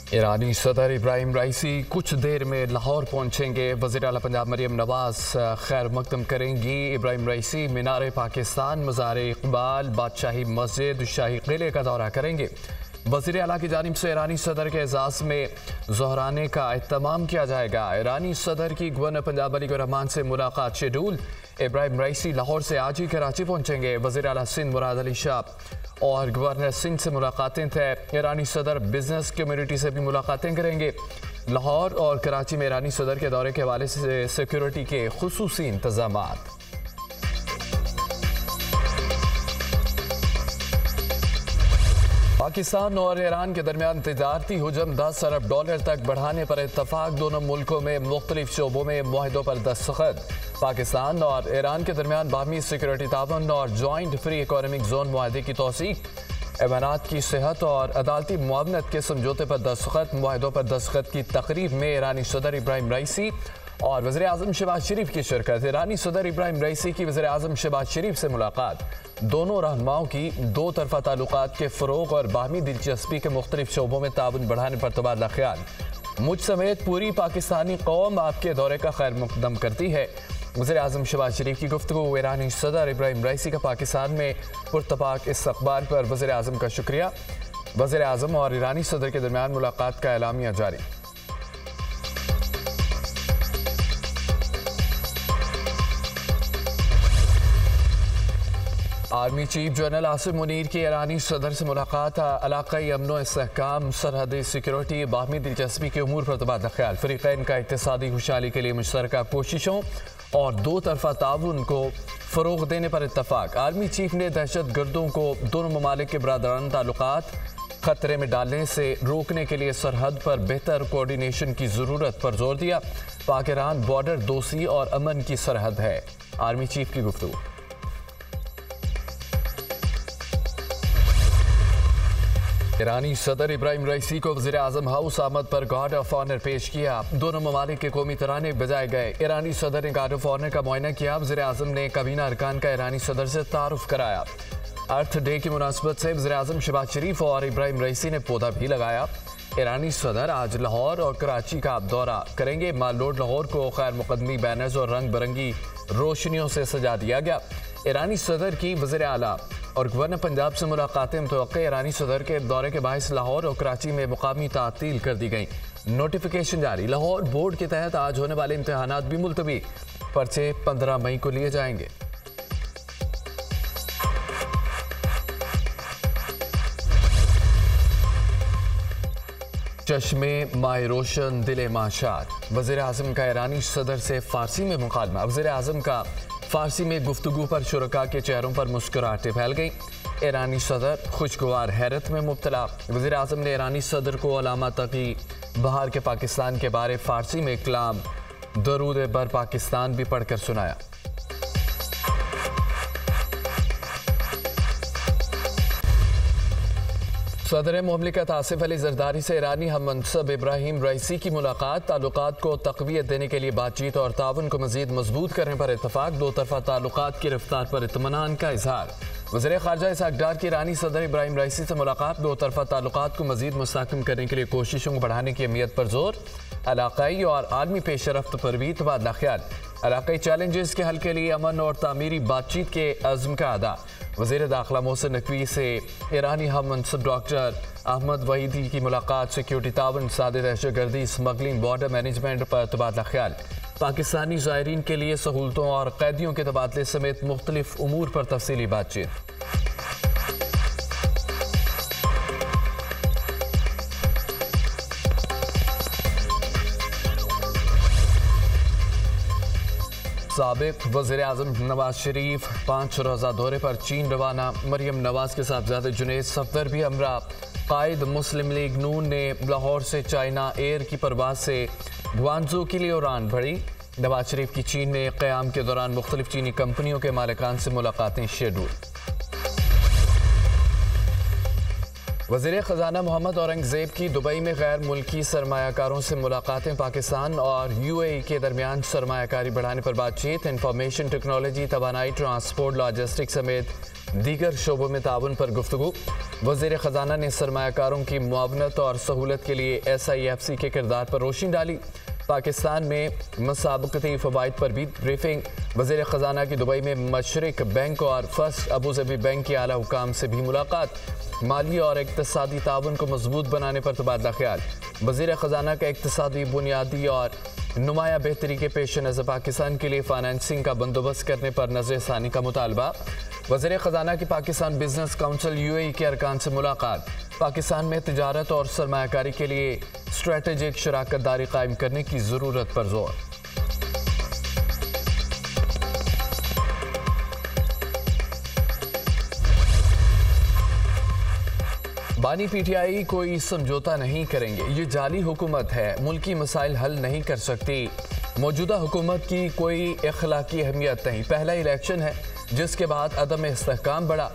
ईरानी सदर इब्राहिम राइसी कुछ देर में लाहौर पहुंचेंगे। वज़ीर आला पंजाब मरियम नवाज खैर मकदम करेंगी। इब्राहिम राइसी मीनार पाकिस्तान, मज़ार इकबाल, बादशाही मस्जिद, शाही किले का दौरा करेंगे। वज़ीर आला की जानिब से ईरानी सदर के एजाज़ में ज़ोहराने का एहतमाम किया जाएगा। ईरानी सदर की गवर्नर पंजाब अली रहमान से मुलाकात शेड्यूल। इब्राहिम राइसी लाहौर से आज ही कराची पहुंचेंगे। वज़ीर आला सिंध मुराद अली शाह और गवर्नर सिंध से मुलाकातें तय। ईरानी सदर बिजनेस कम्युनिटी से भी मुलाकातें करेंगे। लाहौर और कराची में ईरानी सदर के दौरे के हवाले से सिक्योरिटी के खुसूसी इंतजामात। पाकिस्तान और ईरान के दरमियान तिजारती हुजम $10 अरब तक बढ़ाने पर इत्तफाक। दोनों मुल्कों में मुख्तलिफ शोबों में मुआहदों पर दस्तखत। पाकिस्तान और ईरान के दरमियान बाहमी सिक्योरिटी ताउन और जॉइंट फ्री इकोनॉमिक जोन मुआहदे की तौसीक। इमारात की सेहत और अदालती मुआवनत के समझौते पर दस्तखत। मुआहदों पर दस्तखत की तकरीब में ईरानी सदर इब्राहिम राइसी और वज़ीर आज़म शहबाज शरीफ की शिरकत। ईरानी सदर इब्राहिम राइसी की वज़ीर आज़म शहबाज शरीफ से मुलाकात। दोनों रहनुमाओं की दो तरफा ताल्लुकात के फ़रोग़ और बाहमी दिलचस्पी के मुख्तलिफ शोबों में ताउन बढ़ाने पर तबादला ख्याल। मुझ समेत पूरी पाकिस्तानी कौम आपके दौरे का खैर मुक़द्दम करती है। वज़ीर आज़म शहबाज शरीफ की गुफ्तगू। ईरानी सदर इब्राहिम राइसी का पाकिस्तान में पुरतपाक इस्तक़बाल पर वज़ीर आज़म का शुक्रिया। वज़ीर आज़म और ईरानी सदर के दरमियान मुलाकात का एलामिया जारी। Army chief general Asim Munir की ईरानी सदर से मुलाकात। इलाक़ाई अमन इस्तेहकाम, सरहदी सिक्योरिटी, बाहमी दिलचस्पी के उमूर पर तबादला ख्याल। फ़रीक़ैन का इक़्तिसादी खुशहाली के लिए मुश्तरका कोशिशों और दो तरफा ताउन को फ़रोग़ देने पर इत्तफ़ाक़। आर्मी चीफ ने दहशत गर्दों को दोनों ममालिक के बरादराना ताल्लुकात ख़तरे में डालने से रोकने के लिए सरहद पर बेहतर कोऑर्डिनेशन की ज़रूरत पर जोर दिया। पाक ईरान बॉर्डर दोस्ती और अमन की सरहद है। आर्मी चीफ की गुफ्तगू। ईरानी सदर इब्राहिम राइसी को वज़ीर आज़म हाउस आमद पर गार्ड ऑफ ऑनर पेश किया। दोनों ममालिक के कौमी तराने बजाए गए। ईरानी सदर ने गार्ड ऑफ ऑनर का मुआयना किया। वज़ीर आज़म ने काबीना अरकान का ईरानी सदर से तारुफ कराया। अर्थ डे की मुनासबत से वज़ीर आज़म शहबाज शरीफ और इब्राहिम राइसी ने पौधा भी लगाया। ईरानी सदर आज लाहौर और कराची का दौरा करेंगे। माल रोड लाहौर को खैर मुकदमी बैनर्स और रंग बिरंगी रोशनियों से सजा दिया गया। ईरानी सदर की वज़ीर आला और गवर्नर पंजाब से मुलाकातें मुतवक्के। ईरानी सदर के दौरे के बायस लाहौर और कराची में मुकामी तातील कर दी गई। नोटिफिकेशन जारी। लाहौर बोर्ड के तहत आज होने वाले इम्तहानात भी मुलतवी। पर्चे 15 मई को लिए जाएंगे। चश्मे माए रोशन दिले माशात। वज़ीर आज़म का ईरानी सदर से फ़ारसी में मुकालमा। वज़ीर आज़म का फ़ारसी में गुफ्तगू पर शुरका के चेहरों पर मुस्कुराहटें फैल गईं। ईरानी सदर खुशगवार हैरत में मुब्तला। वज़ीर आज़म ने ईरानी सदर को अलामा तकी बहार के पाकिस्तान के बारे फ़ारसी में कलाम दरूद बर पाकिस्तान भी पढ़कर सुनाया। सदर मुमलिकत आसिफ अली जरदारी से ईरानी हम मनसब इब्राहिम राइसी की मुलाकात। ताल्लुकात को तक़वियत देने के लिए बातचीत और ताउन को मज़ीद मजबूत करने पर इत्तफ़ाक़। दो तरफा ताल्लुकात की रफ्तार पर इत्मीनान का इजहार। वज़ीर ख़ारजा इसहाक़ डार की ईरानी सदर इब्राहिम राइसी से मुलाकात। दो तरफा ताल्लुकात को मज़ीद मुस्तहकम करने के लिए कोशिशों को बढ़ाने की अहमियत पर जोर। इलाक़ाई और आलमी पेश रफ्त पर भी तबादला ख्याल। इलाक़ाई चैलेंजेस के हल के लिए अमन और तामीरी बातचीत के अज़्म का अदा। वज़ीर दाखिला मोहसिन नकवी से ईरानी हम मनसब डॉक्टर अहमद वहीदी की मुलाकात। सिक्योरिटी ताउन, सादे दहशतगर्दी, स्मगलिंग, बॉर्डर मैनेजमेंट पर तबादला ख्याल। पाकिस्तानी ज़ायरीन के लिए सहूलतों और कैदियों के तबादले समेत मुख्तलिफ उमूर पर तफसीली बातचीत। साबिक वज़ीर आज़म नवाज शरीफ 5 रोज़ा दौरे पर चीन रवाना। मरियम नवाज के साहबजादे जुनैद सफदर भी हमरा। कायद मुस्लिम लीग नून ने लाहौर से चाइना एयर की परवाज से ग्वांगझू के लिए उड़ान भरी। नवाज शरीफ की चीन में क़याम के दौरान मुख्तलिफ चीनी कंपनियों के मालिकान से मुलाकातें शेड्यूल। वज़ीर ख़जाना मोहम्मद औरंगज़ेब की दुबई में गैर मुल्की सरमायाकारों से मुलाकातें। पाकिस्तान और UAE के दरमियान सरमायाकारी बढ़ाने पर बातचीत। इंफॉर्मेशन टेक्नोलॉजी, तवानाई, ट्रांसपोर्ट, लॉजिस्टिक समेत दीगर शोबों में ताउन पर गुफ्तगू। वज़ीर ख़जाना ने सरमायाकारों की मुआवनत और सहूलत के लिए SIFC के किरदार पर रोशनी डाली। पाकिस्तान में मुसाबकती फ़वाइद पर भी ब्रीफिंग। वज़ीर ख़जाना की दुबई में मशरिक बैंक और फर्स्ट अबूज़बी बैंक के आला हुकाम से भी मुलाकात। माली और इक़्तिसादी ताउन को मजबूत बनाने पर तबादला ख्याल। वज़ीर ख़जाना का इक़्तिसादी बुनियादी और नुमाया बेहतरी के पेश नज़र पाकिस्तान के लिए फाइनेंसिंग का बंदोबस्त करने पर नज़र सानी का मुतालबा। वज़ीर ख़जाना की पाकिस्तान बिजनेस काउंसिल UAE के अरकान से मुलाकात। पाकिस्तान में तिजारत और सरमायाकारी के लिए स्ट्रेटेजिक शराकत दारी कायम करने की ज़रूरत पर जोर। बानी PTI कोई समझौता नहीं करेंगे, ये जाली हुकूमत है, मुल्की मसाइल हल नहीं कर सकती। मौजूदा हुकूमत की कोई अखलाकी अहमियत नहीं, पहला इलेक्शन है जिसके बाद अदम इस्तेहकाम बढ़ा।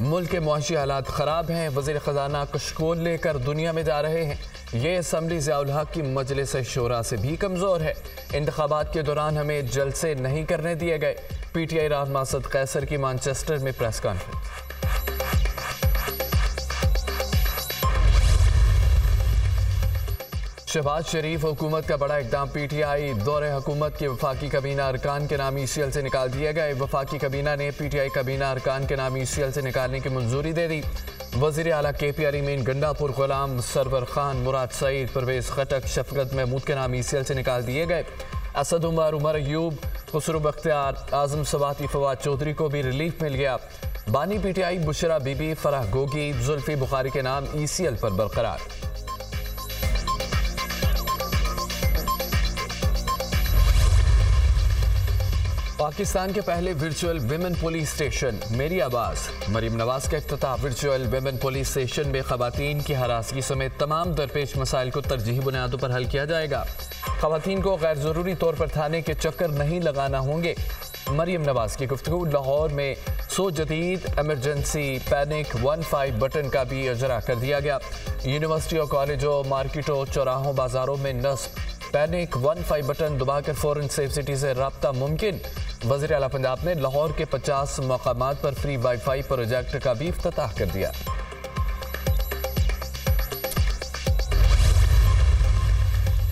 मुल्क के मुआशी हालात ख़राब हैं। वज़ीर ख़जाना कशकोल लेकर दुनिया में जा रहे हैं। ये असम्बली ज़ियाउल हक की मजलिस शूरा से भी कमज़ोर है। इंतखाबात के दौरान हमें जलसे नहीं करने दिए गए। PTI राह मासद कैसर की मैनचेस्टर में प्रेस कॉन्फ्रेंस। शहबाज शरीफ हुकूमत का बड़ा इक़दाम। PTI दौरे हुकूमत के वफाकी कबीना अरकान के नाम ECL से निकाल दिया गया। वफाकी कबीना ने PTI कबीना अरकान के नाम ECL से निकालने की मंजूरी दे दी। वज़ीर आला KP अलीमीन, गंडापुर गुलाम सरवर खान, मुराद सईद, परवेज़ खटक, शफकत महमूद के नाम ECL से निकाल दिए गए। असद उमर, उमर अयूब, खुसरो बख्तियार, आज़म सवाती, फवाद चौधरी को भी रिलीफ मिल गया। बानी PTI बुशरा बीबी, फराह गोगी, जुल्फी बुखारी के नाम ECL पर बरकरार। पाकिस्तान के पहले वर्चुअल विमेन पुलिस स्टेशन मेरी आवाज़, मरीम नवाज का इफ्तिताह। वर्चुअल विमेन पुलिस स्टेशन में खवातीन की हरासगी समेत तमाम दरपेश मसाइल को तरजीही बुनियादों पर हल किया जाएगा। खवातीन को गैर ज़रूरी तौर पर थाने के चक्कर नहीं लगाना होंगे। मरीम नवाज की गुफ्तगू। लाहौर में सो जदीद एमरजेंसी पैनिक 15 बटन का भी इजरा कर दिया गया। यूनिवर्सिटी और कॉलेजों, मार्केटों, चौराहों, बाजारों में नस्ब पैनिक 15 बटन दबाकर फौरन सेफ सिटी से रब्ता मुमकिन। वज़ीर आला पंजाब ने लाहौर के 50 मकामात पर फ्री वाईफाई प्रोजेक्ट का भी इफ्तिताह कर दिया।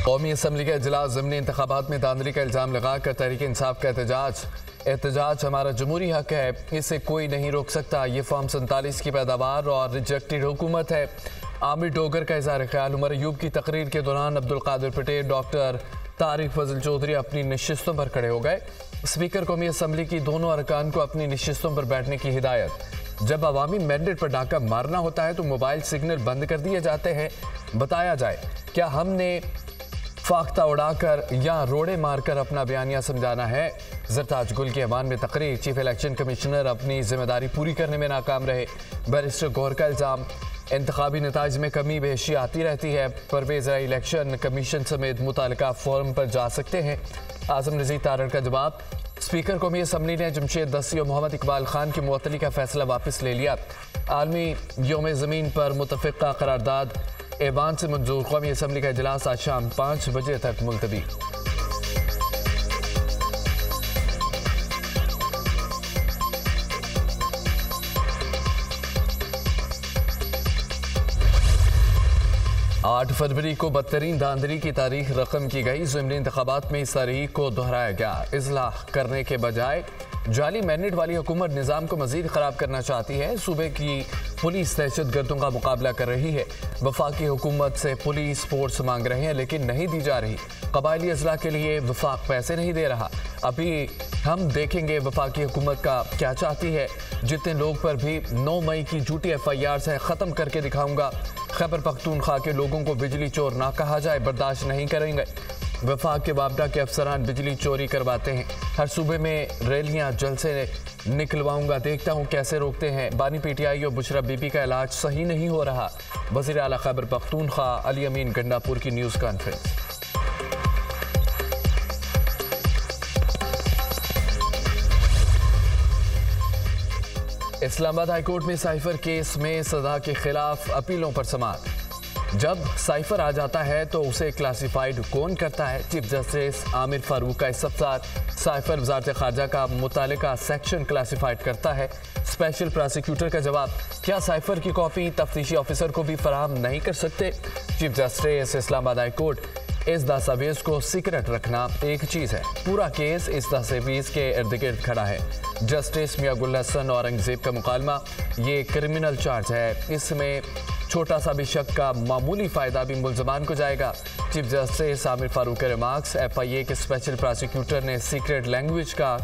कौमी असम्बली के इजलास ज़िमनी इंतखाबात में धांधली का इल्ज़ाम लगाकर तहरीक इंसाफ का एहतजाज हमारा जमहूरी हक है, इसे कोई नहीं रोक सकता। ये फॉर्म 47 की पैदावार और रिजेक्टेड हुकूमत है। आमिर डोगर का इज़हार ख्याल। उमर अयूब की तकरीर के दौरान अब्दुल कादिर पटेल, डॉक्टर तारिक फजल चौधरी अपनी नशिस्तों पर खड़े हो गए। स्पीकर कौमी असम्बली की दोनों अरकान को अपनी नशिस्तों पर बैठने की हिदायत। जब अवामी मैंडेट पर डाका मारना होता है तो मोबाइल सिग्नल बंद कर दिए जाते हैं। बताया जाए, क्या हमने फाख्ता उड़ाकर या रोड़े मारकर अपना बयानिया समझाना है? जरताज गुल के ऐवान में तकरीर। चीफ इलेक्शन कमिश्नर अपनी जिम्मेदारी पूरी करने में नाकाम रहे। बैरिस्टर गौहर का इल्ज़ाम। इंतखाबी नताइज में कमी बेशी आती रहती है। परवेज़ इलेक्शन कमीशन समेत मुतालिका फोरम पर जा सकते हैं। आज़म रज़ी तारड़ का जवाब। स्पीकर कौमी असम्बली ने जमशेद दस्ती और मोहम्मद इकबाल खान की मुअत्तली का फैसला वापस ले लिया। आलमी यौम ज़मीन पर मुतफ़िक़ा करारदाद ऐवान से मंजूर। कौमी असम्बली का इजलास आज शाम 5 बजे तक मुलतवी। आठ फरवरी को बदतरीन धांधली की तारीख रकम की गई। ज़िमनी इंतखाबात में इस तारीख को दोहराया गया। इस्लाह करने के बजाय जाली मैंडेट वाली हुकूमत निज़ाम को मज़ीद ख़राब करना चाहती है। सूबे की पुलिस दहशत गर्दों का मुकाबला कर रही है। वफाकी हुकूमत से पुलिस फोर्स मांग रहे हैं लेकिन नहीं दी जा रही। कबायली अजला के लिए वफाक पैसे नहीं दे रहा। अभी हम देखेंगे वफाकी हुकूमत का क्या चाहती है। जितने लोग पर भी 9 मई की झूठी FIR है ख़त्म करके दिखाऊंगा। खैबर पख्तूनख्वा के लोगों को बिजली चोर ना कहा जाए, बर्दाश्त नहीं करेंगे। वफाक के वापडा के अफसरान बिजली चोरी करवाते हैं। हर सूबे में रैलियां जलसे निकलवाऊंगा, देखता हूं कैसे रोकते हैं। बानी PTI और बुशरा बीबी का इलाज सही नहीं हो रहा। वज़ीर आला खैबर पख्तूनख्वा अली अमीन गंडापुर की न्यूज़ कॉन्फ्रेंस। इस्लामाबाद हाईकोर्ट में साइफर केस में सजा के खिलाफ अपीलों पर समाअत। जब साइफर आ जाता है तो उसे क्लासिफाइड कौन करता है? चीफ जस्टिस आमिर फारूक का इस्तफसार। साइफर वजारत खारजा का मुतालिका सेक्शन क्लासिफाइड करता है। स्पेशल प्रोसिक्यूटर का जवाब, क्या साइफर की कॉपी तफ्तीशी ऑफिसर को भी फराहम नहीं कर सकते? Chief justice Islamabad high court, इस दस्तावेज को सीक्रेट रखना एक चीज़ है, पूरा केस इस दस्तावेज के इर्द गिर्द खड़ा है। जस्टिस मियां गुल हसन औरंगजेब का मुकालमा, ये क्रिमिनल चार्ज है, इसमें छोटा सा भी शक का मामूली फ़ायदा भी मुल्ज़मान को जाएगा। चीफ जस्टिस आमिर फारूक के रिमार्क्स, FIA के स्पेशल प्रोसिक्यूटर ने सीक्रेट लैंग्वेज का